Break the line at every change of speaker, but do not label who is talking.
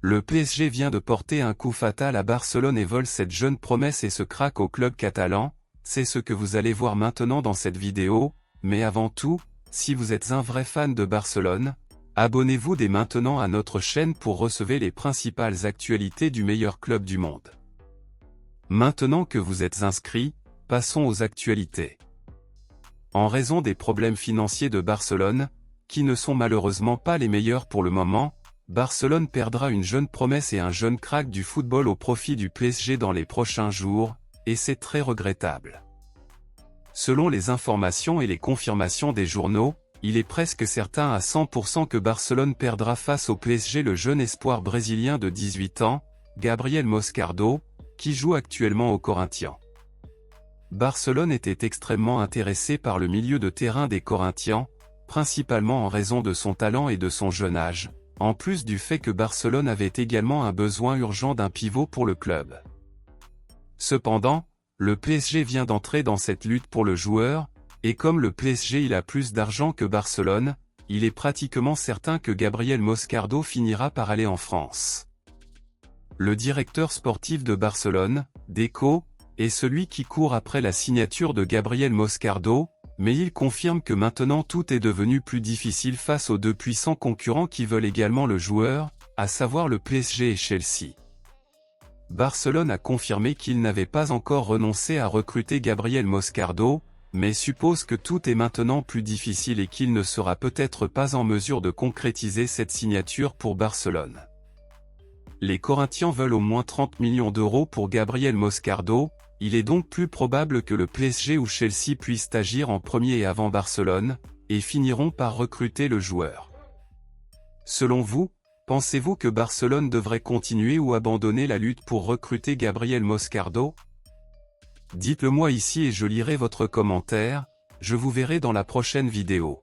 Le PSG vient de porter un coup fatal à Barcelone et vole cette jeune promesse et se craque au club catalan, c'est ce que vous allez voir maintenant dans cette vidéo, mais avant tout, si vous êtes un vrai fan de Barcelone, abonnez-vous dès maintenant à notre chaîne pour recevoir les principales actualités du meilleur club du monde. Maintenant que vous êtes inscrits, passons aux actualités. En raison des problèmes financiers de Barcelone, qui ne sont malheureusement pas les meilleurs pour le moment, Barcelone perdra une jeune promesse et un jeune crack du football au profit du PSG dans les prochains jours, et c'est très regrettable. Selon les informations et les confirmations des journaux, il est presque certain à 100% que Barcelone perdra face au PSG le jeune espoir brésilien de 18 ans, Gabriel Moscardo, qui joue actuellement au Corinthians. Barcelone était extrêmement intéressé par le milieu de terrain des Corinthians, principalement en raison de son talent et de son jeune âge, en plus du fait que Barcelone avait également un besoin urgent d'un pivot pour le club. Cependant, le PSG vient d'entrer dans cette lutte pour le joueur, et comme le PSG il a plus d'argent que Barcelone, il est pratiquement certain que Gabriel Moscardo finira par aller en France. Le directeur sportif de Barcelone, Deco, est celui qui court après la signature de Gabriel Moscardo, mais il confirme que maintenant tout est devenu plus difficile face aux deux puissants concurrents qui veulent également le joueur, à savoir le PSG et Chelsea. Barcelone a confirmé qu'il n'avait pas encore renoncé à recruter Gabriel Moscardo, mais suppose que tout est maintenant plus difficile et qu'il ne sera peut-être pas en mesure de concrétiser cette signature pour Barcelone. Les Corinthians veulent au moins 30 millions d'euros pour Gabriel Moscardo, il est donc plus probable que le PSG ou Chelsea puissent agir en premier et avant Barcelone, et finiront par recruter le joueur. Selon vous, pensez-vous que Barcelone devrait continuer ou abandonner la lutte pour recruter Gabriel Moscardo? Dites-le moi ici et je lirai votre commentaire, je vous verrai dans la prochaine vidéo.